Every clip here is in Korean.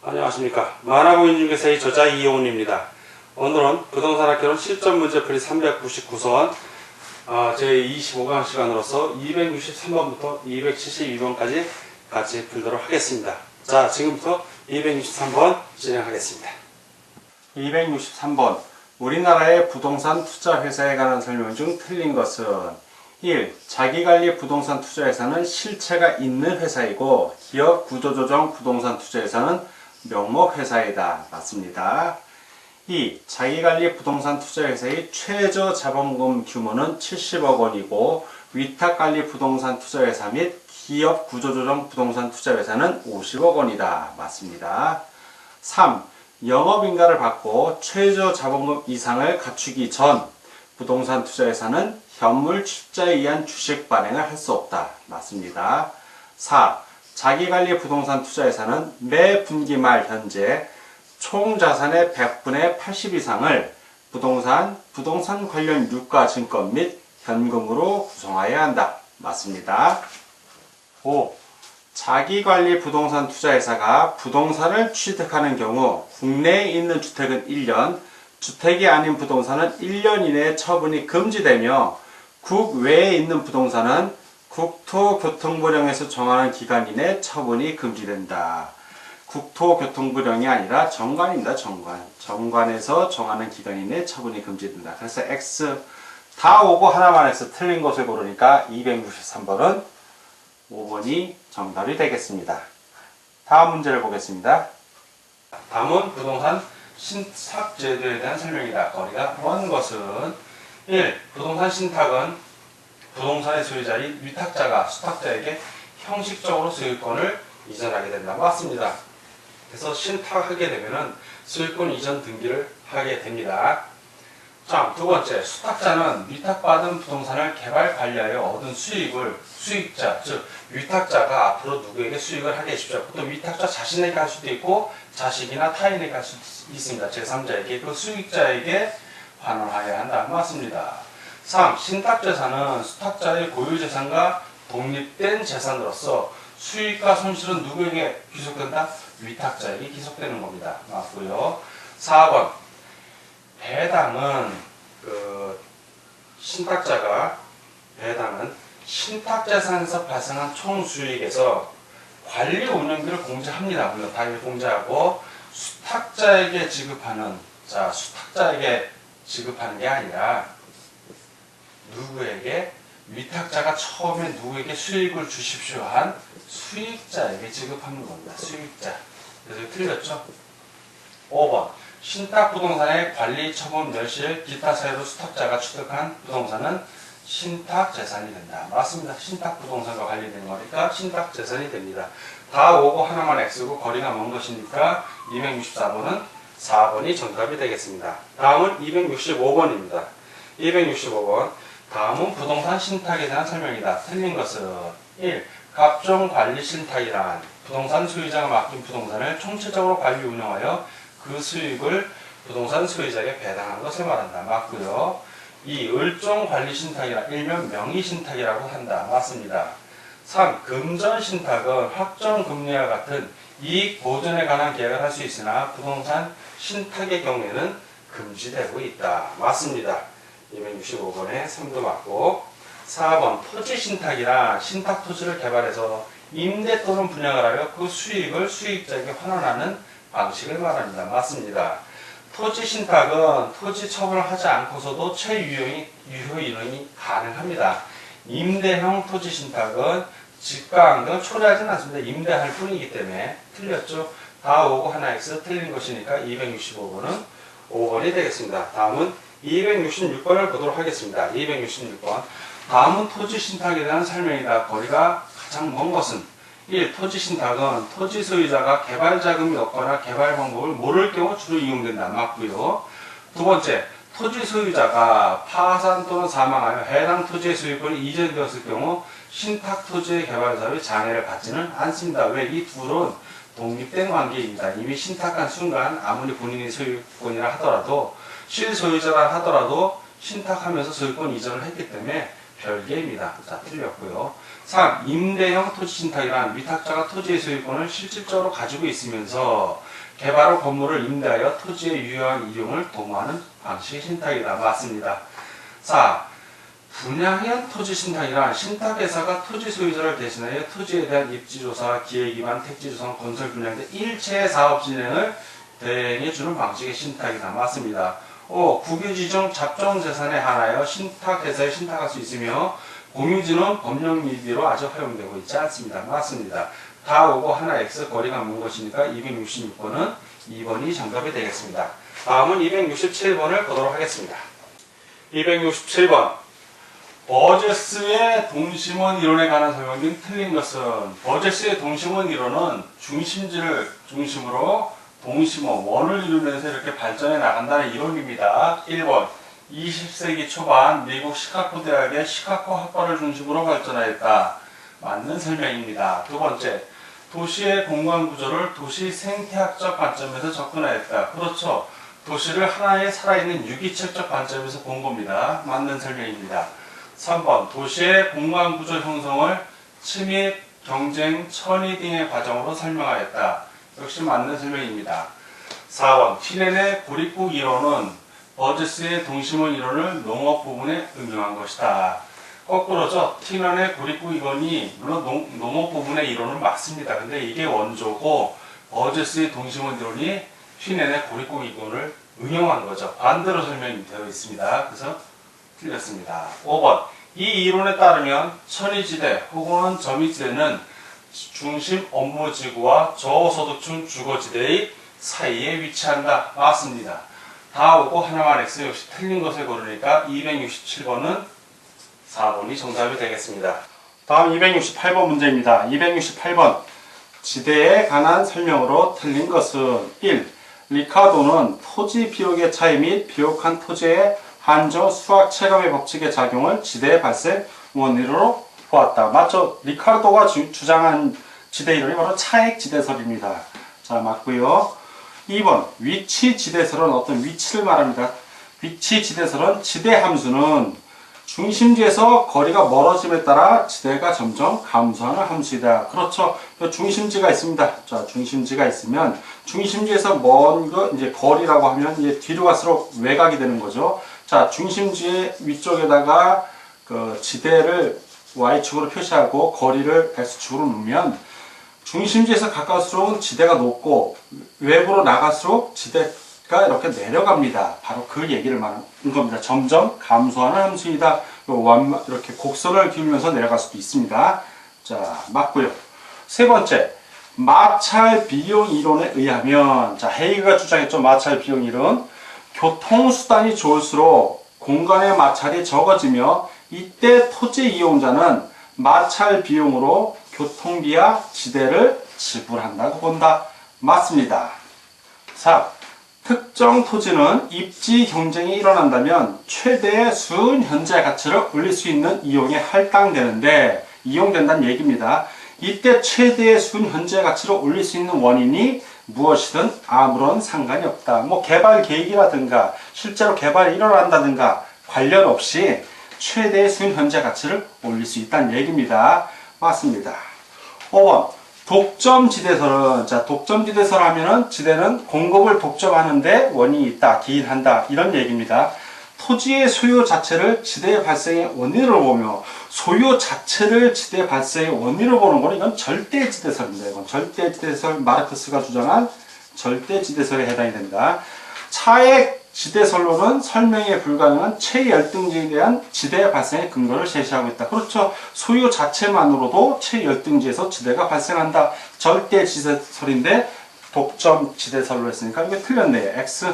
안녕하십니까. 만화공인중개사의 저자 이효훈입니다. 오늘은 부동산학개론 실전문제풀이 399선 제25강 시간으로서 263번부터 272번까지 같이 풀도록 하겠습니다. 자, 지금부터 263번 진행하겠습니다. 263번 우리나라의 부동산 투자 회사에 관한 설명 중 틀린 것은 1. 자기관리 부동산 투자회사는 실체가 있는 회사이고 기업 구조조정 부동산 투자회사는 명목회사이다. 맞습니다. 2. 자기관리 부동산 투자회사의 최저 자본금 규모는 70억 원이고 위탁관리 부동산 투자회사 및 기업 구조조정 부동산 투자회사는 50억 원이다. 맞습니다. 3. 영업인가를 받고 최저 자본금 이상을 갖추기 전 부동산 투자회사는 현물 출자에 의한 주식 발행을 할 수 없다. 맞습니다. 4. 자기관리 부동산 투자회사는 매 분기 말 현재 총 자산의 100분의 80 이상을 부동산 관련 유가 증권 및 현금으로 구성하여야 한다. 맞습니다. 5. 자기관리 부동산 투자회사가 부동산을 취득하는 경우 국내에 있는 주택은 1년, 주택이 아닌 부동산은 1년 이내에 처분이 금지되며 국외에 있는 부동산은 국토교통부령에서 정하는 기간 이내 처분이 금지된다. 국토교통부령이 아니라 정관입니다. 정관에서 정하는 기간 이내 처분이 금지된다. 그래서 X 다 오고 하나만 X 틀린 것을 고르니까 263번은 5번이 정답이 되겠습니다. 다음 문제를 보겠습니다. 다음은 부동산 신탁제도에 대한 설명이다. 거리가 먼 것은 1. 부동산 신탁은 부동산의 소유자인 위탁자가 수탁자에게 형식적으로 소유권을 이전하게 된다. 맞습니다. 그래서 신탁하게 되면은 소유권 이전 등기를 하게 됩니다. 자, 두 번째, 수탁자는 위탁받은 부동산을 개발 관리하여 얻은 수익을 수익자, 즉 위탁자가 앞으로 누구에게 수익을 하게 해주십시오. 보통 위탁자 자신에게 할 수도 있고 자식이나 타인에게 할 수도 있습니다. 제3자에게, 그 수익자에게 환원하여야 한다. 맞습니다. 3. 신탁재산은 수탁자의 고유재산과 독립된 재산으로서 수익과 손실은 누구에게 귀속된다? 위탁자에게 귀속되는 겁니다. 맞고요. 4번 배당은 배당은 신탁재산에서 발생한 총수익에서 관리 운영비를 공제합니다. 물론 당연히 공제하고 수탁자에게 지급하는 수탁자에게 지급하는 게 아니라 누구에게 위탁자가 처음에 누구에게 수익을 주십시오 한 수익자에게 지급하는 겁니다. 수익자. 그래서 틀렸죠? 5번 신탁부동산의 관리, 처분, 멸실, 기타 사유로 수탁자가 취득한 부동산은 신탁재산이 된다. 맞습니다. 신탁부동산과 관련된 거니까 신탁재산이 됩니다. 다 오고 하나만 X고 거리가 먼 것이니까 264번은 4번이 정답이 되겠습니다. 다음은 265번입니다. 265번 다음은 부동산 신탁에 대한 설명이다. 틀린 것은 1. 갑종관리 신탁이란 부동산 소유자가 맡긴 부동산을 총체적으로 관리 운영하여 그 수익을 부동산 소유자에게 배당하는 것을 말한다. 맞고요. 2. 을종관리 신탁이란 일명 명의신탁이라고 한다. 맞습니다. 3. 금전신탁은 확정금리와 같은 이익 보전에 관한 계약을 할 수 있으나 부동산 신탁의 경우에는 금지되고 있다. 맞습니다. 265번에 3도 맞고 4번 토지신탁이란 신탁토지를 개발해서 임대 또는 분양을 하여 그 수익을 수익자에게 환원하는 방식을 말합니다. 맞습니다. 토지신탁은 토지 처분을 하지 않고서도 최유효 이용이 가능합니다. 임대형 토지신탁은 집가항 등을 초래하지는 않습니다. 임대할 뿐이기 때문에 틀렸죠. 다 오고 하나 X 틀린 것이니까 265번은 5번이 되겠습니다. 다음은 266번을 보도록 하겠습니다. 266번 다음은 토지신탁에 대한 설명이다. 거리가 가장 먼 것은 1. 토지신탁은 토지 소유자가 개발 자금이 없거나 개발 방법을 모를 경우 주로 이용된다. 맞고요. 두 번째, 토지 소유자가 파산 또는 사망하여 해당 토지의 소유권이 이전되었을 경우 신탁 토지의 개발 사업에 장애를 받지는 않습니다. 왜? 이 둘은 독립된 관계입니다. 이미 신탁한 순간 아무리 본인이 소유권이라 하더라도 실소유자라 하더라도 신탁하면서 소유권 이전을 했기 때문에 별개입니다. 자, 틀렸고요. 3. 임대형 토지 신탁이란 위탁자가 토지의 소유권을 실질적으로 가지고 있으면서 개발 후 건물을 임대하여 토지의 유효한 이용을 도모하는 방식의 신탁이다. 맞습니다. 4. 분양형 토지 신탁이란 신탁회사가 토지 소유자를 대신하여 토지에 대한 입지조사, 기획기반, 택지조성, 건설 분양 등 일체의 사업 진행을 대행해주는 방식의 신탁이다. 맞습니다. 5. 국유지정 잡종재산에 한하여 신탁회사에 신탁할 수 있으며 공유지는 법령 미비로 아직 허용되고 있지 않습니다. 맞습니다. 다 오고 하나 X 거리가 먼 것이니까 266번은 2번이 정답이 되겠습니다. 다음은 267번을 보도록 하겠습니다. 267번 버제스의 동심원 이론에 관한 설명 중 틀린 것은 버제스의 동심원 이론은 중심지를 중심으로 동심원, 원을 이루면서 이렇게 발전해 나간다는 이론입니다. 1번 20세기 초반 미국 시카고 대학의 시카고 학과를 중심으로 발전하였다. 맞는 설명입니다. 두 번째, 도시의 공간 구조를 도시 생태학적 관점에서 접근하였다. 그렇죠. 도시를 하나의 살아있는 유기체적 관점에서 본 겁니다. 맞는 설명입니다. 3번, 도시의 공간 구조 형성을 침입, 경쟁, 천의 등의 과정으로 설명하였다. 역시 맞는 설명입니다. 4번, 티넨의 고립국 이론은 버제스의 동심원 이론을 농업 부분에 응용한 것이다. 거꾸로죠. 티넨의 고립국 이론이 물론 농업 부분의 이론은 맞습니다. 근데 이게 원조고 버제스의 동심원 이론이 티넨의 고립국 이론을 응용한 거죠. 반대로 설명이 되어 있습니다. 그래서 틀렸습니다. 5번, 이 이론에 따르면 천의지대 혹은 점유지대는 중심 업무지구와 저소득층 주거지대의 사이에 위치한다. 맞습니다. 다 오고 하나만 X 역시 틀린 것을 고르니까 267번은 4번이 정답이 되겠습니다. 다음 268번 문제입니다. 268번 지대에 관한 설명으로 틀린 것은 1. 리카도는 토지 비옥의 차이 및 비옥한 토지의 한정 수학 체감의 법칙의 작용을 지대의 발생 원인으로 보았다. 맞죠? 리카도가 주장한 지대 이론이 바로 차액 지대설입니다. 자, 맞고요. 2번 위치 지대설은 어떤 위치를 말합니다. 위치 지대설은 지대 함수는 중심지에서 거리가 멀어짐에 따라 지대가 점점 감소하는 함수이다. 그렇죠. 중심지가 있습니다. 자, 중심지가 있으면 중심지에서 먼 거 이제 거리라고 하면 이제 뒤로 갈수록 외곽이 되는 거죠. 자, 중심지의 위쪽에다가 그 지대를 Y축으로 표시하고 거리를 X축으로 놓으면 중심지에서 가까울수록 지대가 높고 외부로 나갈수록 지대가 이렇게 내려갑니다. 바로 그 얘기를 말하는 겁니다. 점점 감소하는 함수이다. 이렇게 곡선을 그리면서 내려갈 수도 있습니다. 자, 맞고요. 세 번째, 마찰 비용 이론에 의하면, 자, 헤이그가 주장했죠. 마찰 비용 이론. 교통수단이 좋을수록 공간의 마찰이 적어지며 이때 토지 이용자는 마찰 비용으로 교통비와 지대를 지불한다고 본다. 맞습니다. 4. 특정 토지는 입지 경쟁이 일어난다면 최대의 순 현재 가치를 올릴 수 있는 이용에 할당되는데 이용된다는 얘기입니다. 이때 최대의 순 현재 가치를 올릴 수 있는 원인이 무엇이든 아무런 상관이 없다. 뭐 개발 계획이라든가 실제로 개발이 일어난다든가 관련 없이 최대의 순 현재 가치를 올릴 수 있다는 얘기입니다. 맞습니다. 5번 독점 지대설은, 자, 독점 지대설 하면은 지대는 공급을 독점하는데 원인이 있다, 기인한다, 이런 얘기입니다. 토지의 소유 자체를 지대 발생의 원인으로 보며 소유 자체를 지대 발생의 원인으로 보는 건 이건 절대 지대설입니다. 이건 절대 지대설, 마르크스가 주장한 절대 지대설에 해당이 됩니다. 차액 지대설로는 설명이 불가능한 최열등지에 대한 지대 발생의 근거를 제시하고 있다. 그렇죠. 소유 자체만으로도 최열등지에서 지대가 발생한다. 절대 지대설인데 독점 지대설로 했으니까 이게 틀렸네요. X.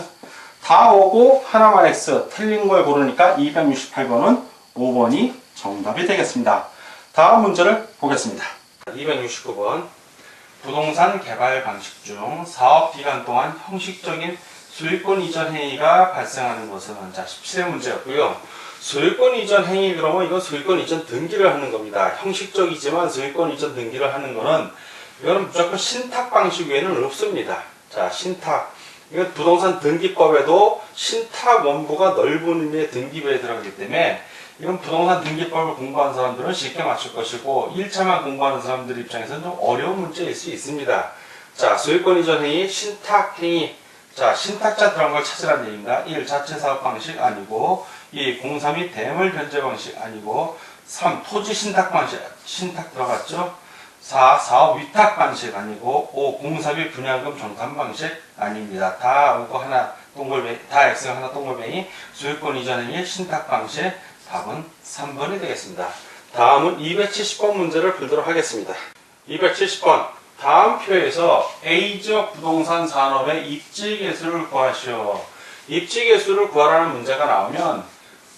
다 오고 하나만 X. 틀린 걸 고르니까 268번은 5번이 정답이 되겠습니다. 다음 문제를 보겠습니다. 269번 부동산 개발 방식 중 사업 기간 동안 형식적인 소유권 이전 행위가 발생하는 것은, 자, 17회 문제였고요. 소유권 이전 행위, 그러면 이건 소유권 이전 등기를 하는 겁니다. 형식적이지만 소유권 이전 등기를 하는 거는 이거는 무조건 신탁 방식 외에는 없습니다. 자, 신탁. 이건 부동산 등기법에도 신탁 원부가 넓은 의미의 등기부에 들어가기 때문에 이건 부동산 등기법을 공부한 사람들은 쉽게 맞출 것이고 1차만 공부하는 사람들 입장에서는 좀 어려운 문제일 수 있습니다. 자, 소유권 이전 행위, 신탁 행위. 자, 신탁자 들어간 걸 찾으라는 얘기입니다. 1. 자체 사업 방식 아니고 2. 공사 및 대물 변제 방식 아니고 3. 토지 신탁 방식 신탁 들어갔죠? 4. 사업 위탁 방식 아니고 5. 공사 및 분양금 정산 방식 아닙니다. 다 이거 하나 동글뱅이, 다 X 하나 동글뱅이, 소유권 이전 행위, 신탁 방식. 답은 3번이 되겠습니다. 다음은 270번 문제를 풀도록 하겠습니다. 270번. 다음 표에서 A지역 부동산 산업의 입지계수를 구하시오. 입지계수를 구하라는 문제가 나오면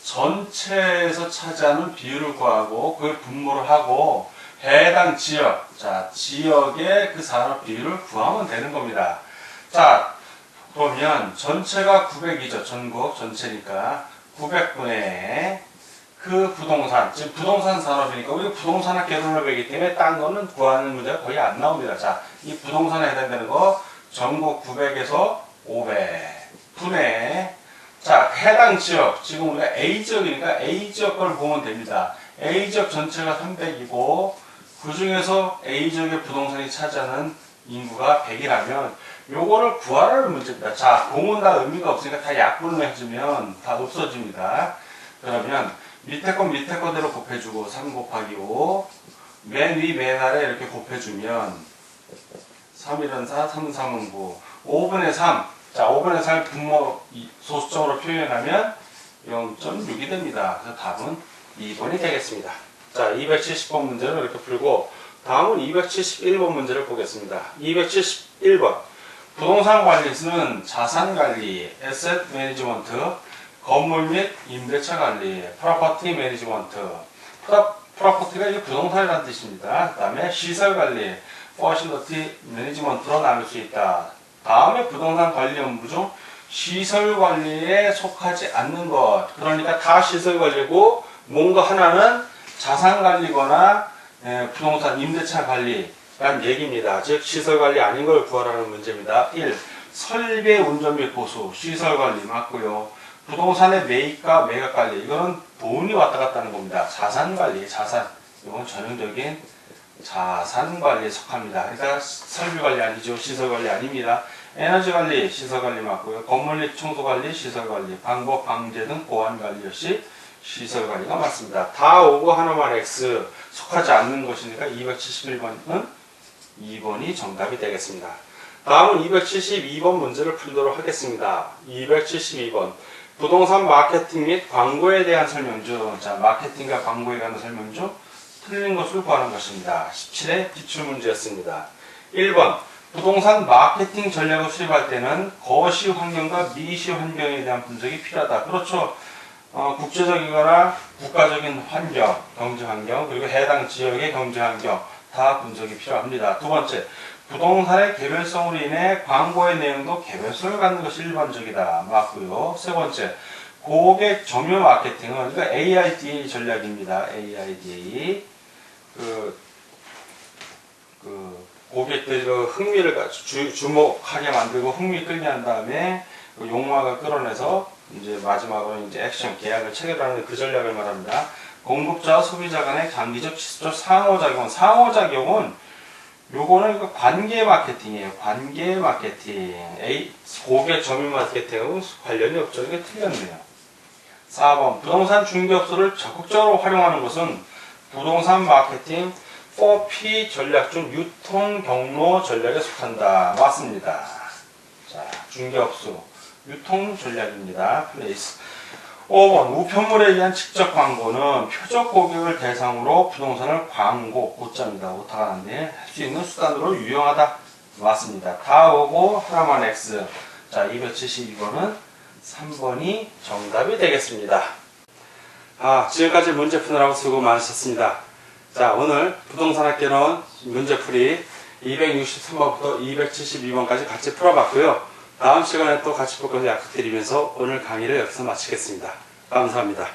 전체에서 차지하는 비율을 구하고 그걸 분모를 하고 해당 지역, 자, 지역의 그 산업 비율을 구하면 되는 겁니다. 자, 그러면 전체가 900이죠. 전국 전체니까 900분의 그 부동산, 지금 부동산 산업이니까 우리가 부동산학 개론을 배기 때문에 딴 거는 구하는 문제가 거의 안 나옵니다. 자, 이 부동산에 해당되는 거 전국 900에서 500 분의, 자, 해당 지역, 지금 우리가 A지역이니까 A지역 걸 보면 됩니다. A지역 전체가 300이고 그 중에서 A지역의 부동산이 차지하는 인구가 100이라면 요거를 구하라는 문제입니다. 자, 공은 다 의미가 없으니까 다 약분을 해주면 다 없어집니다. 그러면 밑에 건 밑에 거대로 곱해주고 3 곱하기 5 맨 위 맨 아래 이렇게 곱해주면 3일은 4, 3, 3은 9 5분의 3, 자 5분의 3을 분모 소수점으로 표현하면 0.6이 됩니다. 그래서 답은 2번이 되겠습니다. 자, 270번 문제는 이렇게 풀고 다음은 271번 문제를 보겠습니다. 271번. 부동산 관리는 자산관리, 에셋 매니지먼트, 건물 및 임대차 관리, 프로퍼티 매니지먼트. 프로퍼티가 이게 부동산이라는 뜻입니다. 그 다음에 시설 관리, 퍼실리티 매니지먼트로 나눌 수 있다. 다음에 부동산 관리 업무 중 시설 관리에 속하지 않는 것. 그러니까 다 시설 관리고 뭔가 하나는 자산 관리거나 부동산 임대차 관리라는 얘기입니다. 즉 시설 관리 아닌 걸 구하라는 문제입니다. 1. 설계 운전 및 보수, 시설 관리 맞고요. 부동산의 매입과 매각 관리, 이거는 돈이 왔다 갔다 하는 겁니다. 자산 관리, 자산. 이건 전형적인 자산 관리에 속합니다. 그러니까 설비 관리 아니죠. 시설 관리 아닙니다. 에너지 관리, 시설 관리 맞고요. 건물 및 청소 관리, 시설 관리, 방법, 방제 등 보안 관리 역시 시설 관리가 맞습니다. 다 오고 하나만 X 속하지 않는 것이니까 271번은 2번이 정답이 되겠습니다. 다음은 272번 문제를 풀도록 하겠습니다. 272번. 부동산 마케팅 및 광고에 대한 설명 중, 자, 마케팅과 광고에 관한 설명 중 틀린 것을 구하는 것입니다. 17의 기출문제였습니다. 1번. 부동산 마케팅 전략을 수립할 때는 거시 환경과 미시 환경에 대한 분석이 필요하다. 그렇죠. 국제적이거나 국가적인 환경, 경제 환경, 그리고 해당 지역의 경제 환경 다 분석이 필요합니다. 두 번째, 부동산의 개별성으로 인해 광고의 내용도 개별성을 갖는 것이 일반적이다. 맞고요. 세 번째, 고객 점유 마케팅은 그러니까 AIDA 전략입니다. AIDA. 고객들이 흥미를 주목하게 만들고 흥미 끌게 한 다음에 욕망을 끌어내서 이제 마지막으로 이제 액션 계약을 체결하는 그 전략을 말합니다. 공급자와 소비자 간의 장기적 지속적 상호작용은 요거는 이거 관계 마케팅이에요. 관계 마케팅. 고객 점유 마케팅하고 관련이 없죠. 이게 틀렸네요. 4번. 부동산 중개업소를 적극적으로 활용하는 것은 부동산 마케팅 4P 전략 중 유통 경로 전략에 속한다. 맞습니다. 자, 중개업소. 유통 전략입니다. 플레이스. 5번. 우편물에 의한 직접 광고는 표적 고객을 대상으로 부동산을 광고, 고짜입니다. 오타가 났네. 할 수 있는 수단으로 유용하다. 맞습니다. 다 오고 하나만 X. 자, 272번은 3번이 정답이 되겠습니다. 지금까지 문제 푸느라고 수고 많으셨습니다. 자, 오늘 부동산학개론 문제풀이 263번부터 272번까지 같이 풀어봤고요. 다음 시간에 또 같이 풀 것을 약속드리면서 오늘 강의를 여기서 마치겠습니다. 감사합니다.